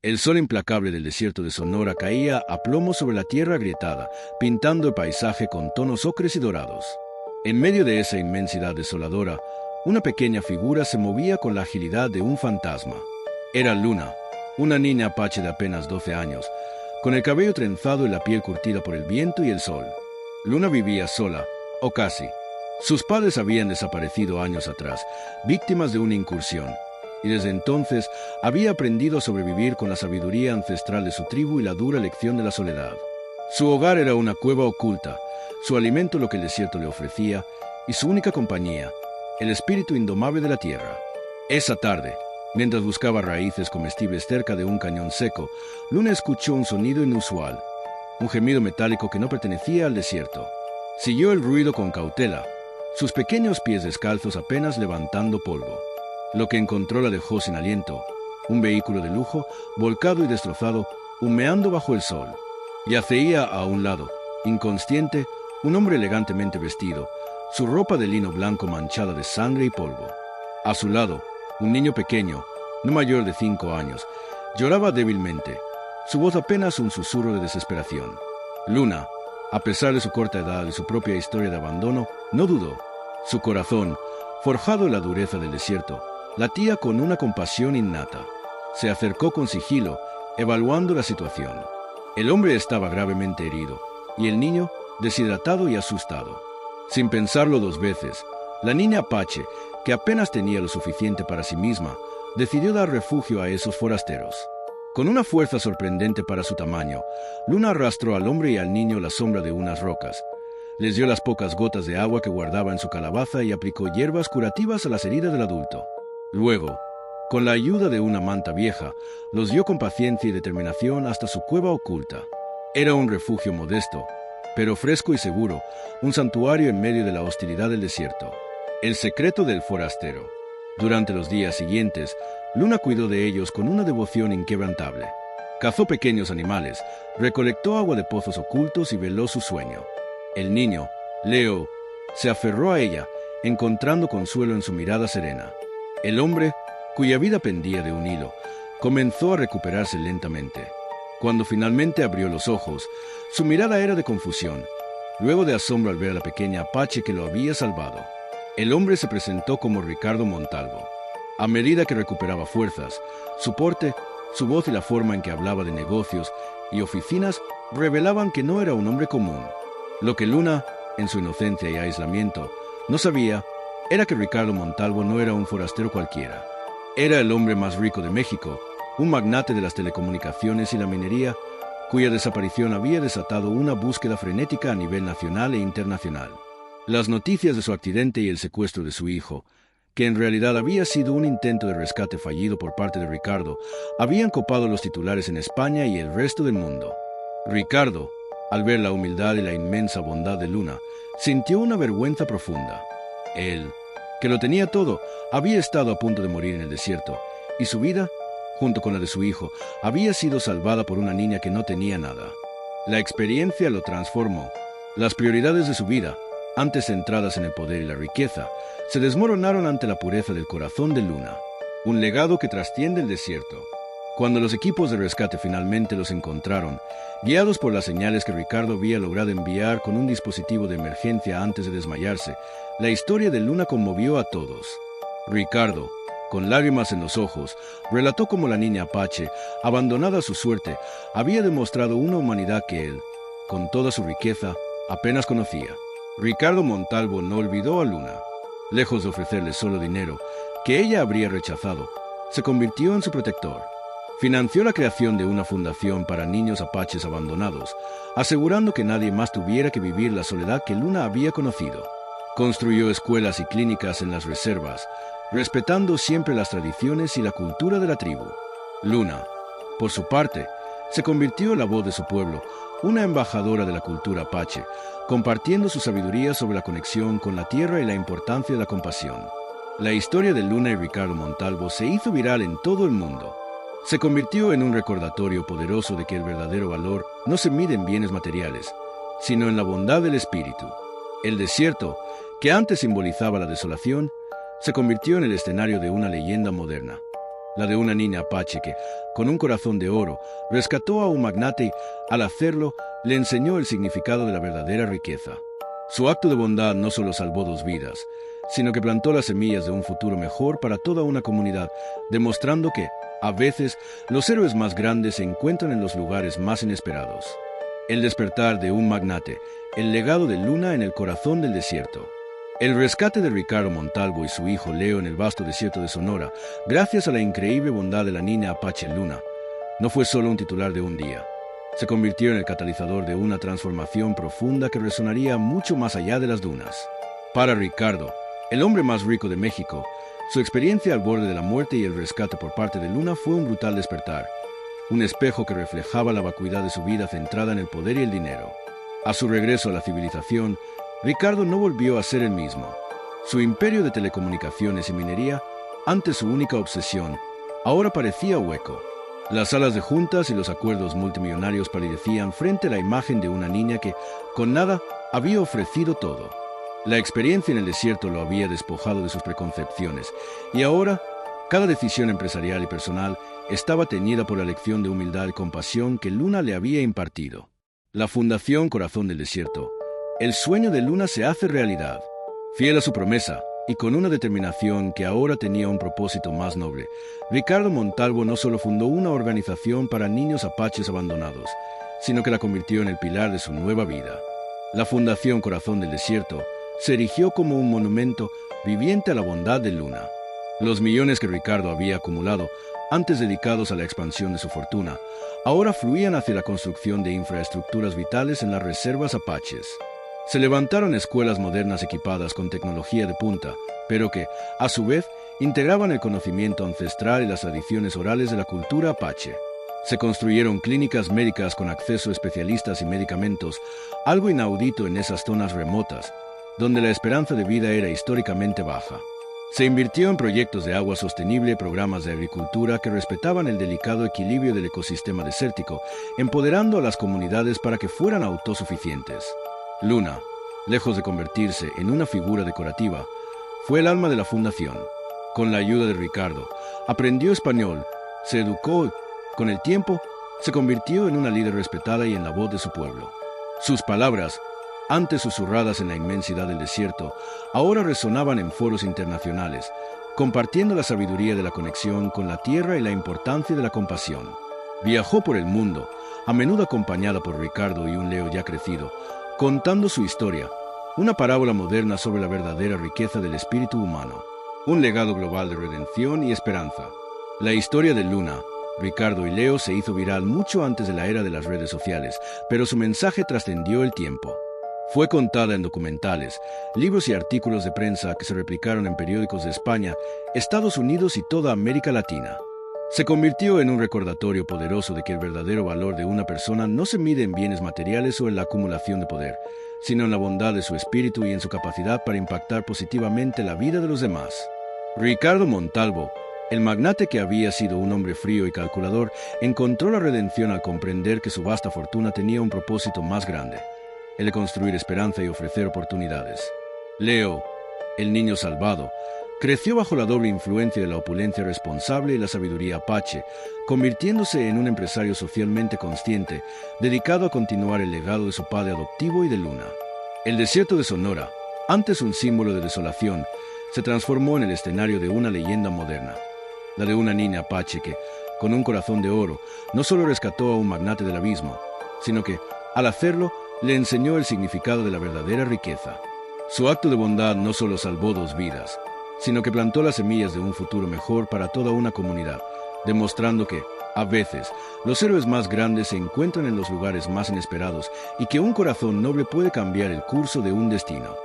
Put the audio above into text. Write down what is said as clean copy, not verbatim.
El sol implacable del desierto de Sonora caía a plomo sobre la tierra agrietada, pintando el paisaje con tonos ocres y dorados. En medio de esa inmensidad desoladora, una pequeña figura se movía con la agilidad de un fantasma. Era Luna, una niña apache de apenas 12 años, con el cabello trenzado y la piel curtida por el viento y el sol. Luna vivía sola, o casi. Sus padres habían desaparecido años atrás, víctimas de una incursión, y desde entonces había aprendido a sobrevivir con la sabiduría ancestral de su tribu y la dura lección de la soledad. Su hogar era una cueva oculta, su alimento lo que el desierto le ofrecía, y su única compañía, el espíritu indomable de la tierra. Esa tarde, mientras buscaba raíces comestibles cerca de un cañón seco, Luna escuchó un sonido inusual, un gemido metálico que no pertenecía al desierto. Siguió el ruido con cautela, sus pequeños pies descalzos apenas levantando polvo. Lo que encontró la dejó sin aliento, un vehículo de lujo, volcado y destrozado, humeando bajo el sol. Yacía a un lado, inconsciente, un hombre elegantemente vestido, su ropa de lino blanco manchada de sangre y polvo. A su lado, un niño pequeño, no mayor de 5 años, lloraba débilmente, su voz apenas un susurro de desesperación. Luna, a pesar de su corta edad y su propia historia de abandono, no dudó. Su corazón, forjado en la dureza del desierto, latía con una compasión innata. Se acercó con sigilo, evaluando la situación. El hombre estaba gravemente herido, y el niño, deshidratado y asustado. Sin pensarlo 2 veces, la niña apache, que apenas tenía lo suficiente para sí misma, decidió dar refugio a esos forasteros. Con una fuerza sorprendente para su tamaño, Luna arrastró al hombre y al niño a la sombra de unas rocas. Les dio las pocas gotas de agua que guardaba en su calabaza y aplicó hierbas curativas a las heridas del adulto. Luego, con la ayuda de una manta vieja, los guió con paciencia y determinación hasta su cueva oculta. Era un refugio modesto, pero fresco y seguro, un santuario en medio de la hostilidad del desierto. El secreto del forastero. Durante los días siguientes, Luna cuidó de ellos con una devoción inquebrantable. Cazó pequeños animales, recolectó agua de pozos ocultos y veló su sueño. El niño, Leo, se aferró a ella, encontrando consuelo en su mirada serena. El hombre, cuya vida pendía de un hilo, comenzó a recuperarse lentamente. Cuando finalmente abrió los ojos, su mirada era de confusión, luego de asombro al ver a la pequeña apache que lo había salvado. El hombre se presentó como Ricardo Montalvo. A medida que recuperaba fuerzas, su porte, su voz y la forma en que hablaba de negocios y oficinas revelaban que no era un hombre común. Lo que Luna, en su inocencia y aislamiento, no sabía era que Ricardo Montalvo no era un forastero cualquiera. Era el hombre más rico de México, un magnate de las telecomunicaciones y la minería, cuya desaparición había desatado una búsqueda frenética a nivel nacional e internacional. Las noticias de su accidente y el secuestro de su hijo, que en realidad había sido un intento de rescate fallido por parte de Ricardo, habían copado los titulares en España y el resto del mundo. Ricardo, al ver la humildad y la inmensa bondad de Luna, sintió una vergüenza profunda. Él, que lo tenía todo, había estado a punto de morir en el desierto, y su vida, junto con la de su hijo, había sido salvada por una niña que no tenía nada. La experiencia lo transformó. Las prioridades de su vida, antes centradas en el poder y la riqueza, se desmoronaron ante la pureza del corazón de Luna, un legado que trasciende el desierto. Cuando los equipos de rescate finalmente los encontraron, guiados por las señales que Ricardo había logrado enviar con un dispositivo de emergencia antes de desmayarse, la historia de Luna conmovió a todos. Ricardo, con lágrimas en los ojos, relató cómo la niña apache, abandonada a su suerte, había demostrado una humanidad que él, con toda su riqueza, apenas conocía. Ricardo Montalvo no olvidó a Luna. Lejos de ofrecerle solo dinero, que ella habría rechazado, se convirtió en su protector. Financió la creación de una fundación para niños apaches abandonados, asegurando que nadie más tuviera que vivir la soledad que Luna había conocido. Construyó escuelas y clínicas en las reservas, respetando siempre las tradiciones y la cultura de la tribu. Luna, por su parte, se convirtió en la voz de su pueblo, una embajadora de la cultura apache, compartiendo su sabiduría sobre la conexión con la tierra y la importancia de la compasión. La historia de Luna y Ricardo Montalvo se hizo viral en todo el mundo. Se convirtió en un recordatorio poderoso de que el verdadero valor no se mide en bienes materiales, sino en la bondad del espíritu. El desierto, que antes simbolizaba la desolación, se convirtió en el escenario de una leyenda moderna. la de una niña apache que, con un corazón de oro, rescató a un magnate y, al hacerlo, le enseñó el significado de la verdadera riqueza. Su acto de bondad no solo salvó 2 vidas, sino que plantó las semillas de un futuro mejor para toda una comunidad, demostrando que, a veces, los héroes más grandes se encuentran en los lugares más inesperados. El despertar de un magnate, el legado de Luna en el corazón del desierto. El rescate de Ricardo Montalvo y su hijo Leo en el vasto desierto de Sonora, gracias a la increíble bondad de la niña apache Luna, no fue solo un titular de un día. Se convirtió en el catalizador de una transformación profunda que resonaría mucho más allá de las dunas. Para Ricardo, el hombre más rico de México, su experiencia al borde de la muerte y el rescate por parte de Luna fue un brutal despertar, un espejo que reflejaba la vacuidad de su vida centrada en el poder y el dinero. A su regreso a la civilización, Ricardo no volvió a ser el mismo. Su imperio de telecomunicaciones y minería, antes su única obsesión, ahora parecía hueco. Las salas de juntas y los acuerdos multimillonarios palidecían frente a la imagen de una niña que, con nada, había ofrecido todo. La experiencia en el desierto lo había despojado de sus preconcepciones, y ahora, cada decisión empresarial y personal estaba teñida por la lección de humildad y compasión que Luna le había impartido. La Fundación Corazón del Desierto. El sueño de Luna se hace realidad. Fiel a su promesa, y con una determinación que ahora tenía un propósito más noble, Ricardo Montalvo no solo fundó una organización para niños apaches abandonados, sino que la convirtió en el pilar de su nueva vida. La Fundación Corazón del Desierto se erigió como un monumento viviente a la bondad de Luna. Los millones que Ricardo había acumulado, antes dedicados a la expansión de su fortuna, ahora fluían hacia la construcción de infraestructuras vitales en las reservas apaches. Se levantaron escuelas modernas equipadas con tecnología de punta, pero que, a su vez, integraban el conocimiento ancestral y las tradiciones orales de la cultura apache. Se construyeron clínicas médicas con acceso a especialistas y medicamentos, algo inaudito en esas zonas remotas, donde la esperanza de vida era históricamente baja. Se invirtió en proyectos de agua sostenible y programas de agricultura que respetaban el delicado equilibrio del ecosistema desértico, empoderando a las comunidades para que fueran autosuficientes. Luna, lejos de convertirse en una figura decorativa, fue el alma de la fundación. Con la ayuda de Ricardo, aprendió español, se educó y, con el tiempo, se convirtió en una líder respetada y en la voz de su pueblo. Sus palabras, antes susurradas en la inmensidad del desierto, ahora resonaban en foros internacionales, compartiendo la sabiduría de la conexión con la tierra y la importancia de la compasión. Viajó por el mundo, a menudo acompañada por Ricardo y un Leo ya crecido, contando su historia, una parábola moderna sobre la verdadera riqueza del espíritu humano, un legado global de redención y esperanza. La historia de Luna, Ricardo y Leo se hizo viral mucho antes de la era de las redes sociales, pero su mensaje trascendió el tiempo. Fue contada en documentales, libros y artículos de prensa que se replicaron en periódicos de España, Estados Unidos y toda América Latina. Se convirtió en un recordatorio poderoso de que el verdadero valor de una persona no se mide en bienes materiales o en la acumulación de poder, sino en la bondad de su espíritu y en su capacidad para impactar positivamente la vida de los demás. Ricardo Montalvo, el magnate que había sido un hombre frío y calculador, encontró la redención al comprender que su vasta fortuna tenía un propósito más grande, el de construir esperanza y ofrecer oportunidades. Leo, el niño salvado, creció bajo la doble influencia de la opulencia responsable y la sabiduría apache, convirtiéndose en un empresario socialmente consciente, dedicado a continuar el legado de su padre adoptivo y de Luna. El desierto de Sonora, antes un símbolo de desolación, se transformó en el escenario de una leyenda moderna, la de una niña apache que, con un corazón de oro, no solo rescató a un magnate del abismo, sino que, al hacerlo, le enseñó el significado de la verdadera riqueza. Su acto de bondad no solo salvó 2 vidas, sino que plantó las semillas de un futuro mejor para toda una comunidad, demostrando que, a veces, los héroes más grandes se encuentran en los lugares más inesperados y que un corazón noble puede cambiar el curso de un destino.